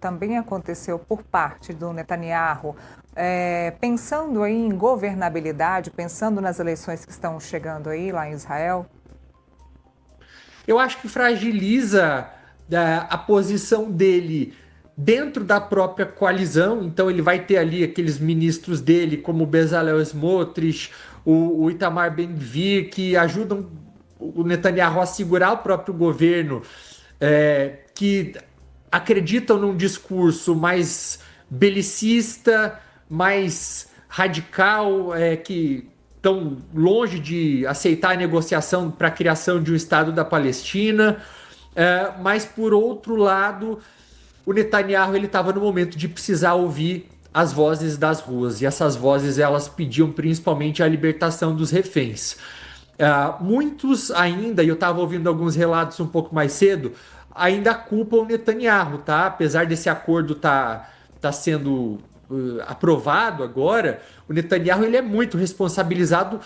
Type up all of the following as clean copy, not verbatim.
também aconteceu por parte do Netanyahu, pensando aí em governabilidade, pensando nas eleições que estão chegando aí lá em Israel? Eu acho que fragiliza a posição dele dentro da própria coalizão. Então ele vai ter ali aqueles ministros dele, como o Bezalel Smotrich, o Itamar Ben-Gvir, que ajudam o Netanyahu a segurar o próprio governo, que acreditam num discurso mais belicista, mais radical, que estão longe de aceitar a negociação para a criação de um Estado da Palestina. Mas, por outro lado, o Netanyahu ele estava no momento de precisar ouvir as vozes das ruas, e essas vozes elas pediam principalmente a libertação dos reféns. Muitos ainda, e eu estava ouvindo alguns relatos um pouco mais cedo, ainda culpam o Netanyahu, tá? Apesar desse acordo tá sendo aprovado agora, o Netanyahu ele é muito responsabilizado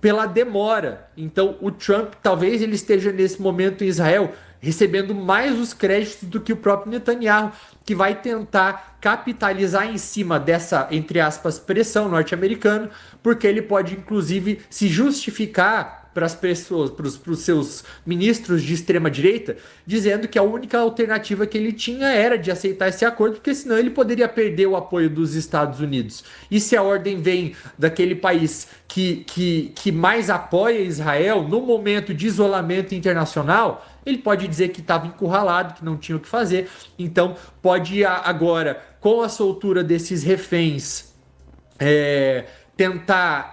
pela demora. Então, o Trump talvez ele esteja nesse momento em Israel recebendo mais os créditos do que o próprio Netanyahu, que vai tentar capitalizar em cima dessa, entre aspas, pressão norte-americana, porque ele pode, inclusive, se justificar para as pessoas, para os seus ministros de extrema direita, dizendo que a única alternativa que ele tinha era de aceitar esse acordo, porque senão ele poderia perder o apoio dos Estados Unidos. E se a ordem vem daquele país que mais apoia Israel no momento de isolamento internacional, ele pode dizer que estava encurralado, que não tinha o que fazer. Então, pode ir agora, com a soltura desses reféns, tentar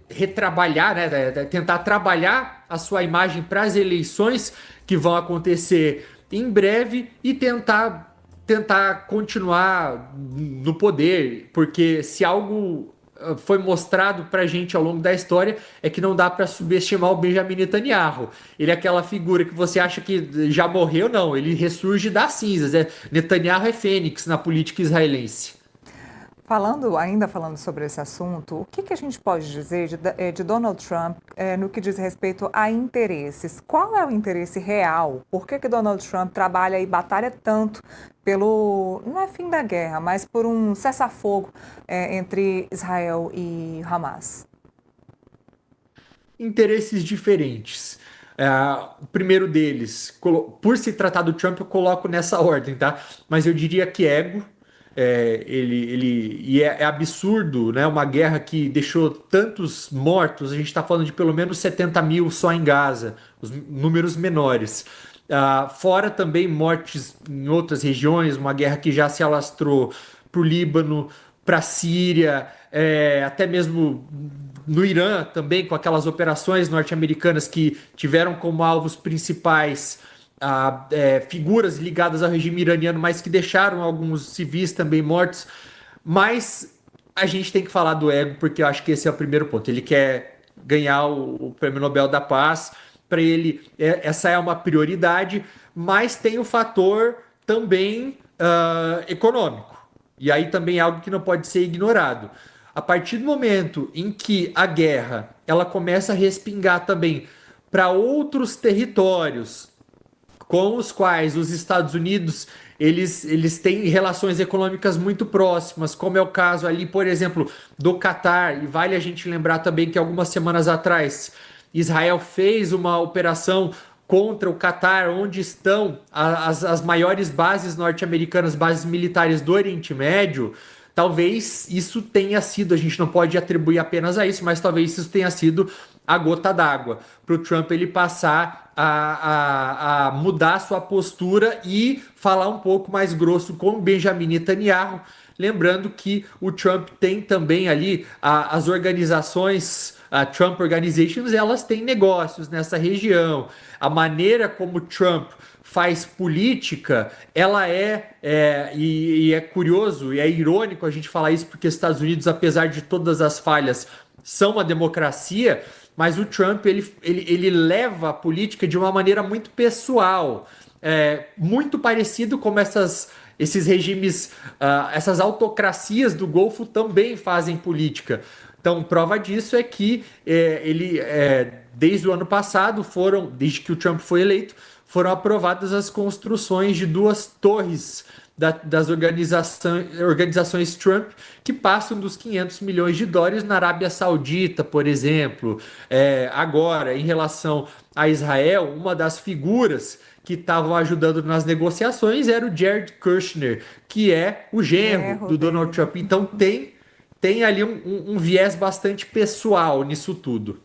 retrabalhar, né, tentar trabalhar a sua imagem para as eleições que vão acontecer em breve e tentar continuar no poder, porque se algo foi mostrado pra gente ao longo da história é que não dá para subestimar o Benjamin Netanyahu. Ele é aquela figura que você acha que já morreu, não, ele ressurge das cinzas. Netanyahu é fênix na política israelense. Ainda falando sobre esse assunto, o que a gente pode dizer de Donald Trump no que diz respeito a interesses? Qual é o interesse real? Por que Donald Trump trabalha e batalha tanto pelo, não é fim da guerra, mas por um cessar-fogo entre Israel e Hamas? Interesses diferentes. O primeiro deles, por se tratar do Trump, eu coloco nessa ordem, tá? Mas eu diria que ego. É absurdo, né? Uma guerra que deixou tantos mortos. A gente está falando de pelo menos 70 mil só em Gaza, os números menores. Fora também mortes em outras regiões, uma guerra que já se alastrou para o Líbano, para a Síria, até mesmo no Irã também, com aquelas operações norte-americanas que tiveram como alvos principais figuras ligadas ao regime iraniano, mas que deixaram alguns civis também mortos. Mas a gente tem que falar do ego, porque eu acho que esse é o primeiro ponto. Ele quer ganhar o Prêmio Nobel da Paz. Para ele, essa é uma prioridade, mas tem o fator também econômico. E aí também é algo que não pode ser ignorado. A partir do momento em que a guerra ela começa a respingar também para outros territórios com os quais os Estados Unidos eles têm relações econômicas muito próximas, como é o caso ali, por exemplo, do Catar. E vale a gente lembrar também que algumas semanas atrás Israel fez uma operação contra o Catar, onde estão as maiores bases norte-americanas, bases militares do Oriente Médio. Talvez isso tenha sido, a gente não pode atribuir apenas a isso, mas talvez isso tenha sido a gota d'água para o Trump ele passar a mudar sua postura e falar um pouco mais grosso com Benjamin Netanyahu. Lembrando que o Trump tem também ali as organizações, a Trump Organizations, elas têm negócios nessa região. A maneira como Trump faz política, ela e é curioso e é irônico a gente falar isso, porque os Estados Unidos, apesar de todas as falhas, são uma democracia, mas o Trump ele leva a política de uma maneira muito pessoal, muito parecido como esses regimes, essas autocracias do Golfo também fazem política. Então, prova disso é que desde o ano passado, desde que o Trump foi eleito, foram aprovadas as construções de duas torres das organizações Trump, que passam dos 500 milhões de dólares na Arábia Saudita, por exemplo. Agora, em relação a Israel, uma das figuras que estavam ajudando nas negociações era o Jared Kushner, que é o genro Gerro do Donald dele. Trump. Então tem ali um viés bastante pessoal nisso tudo.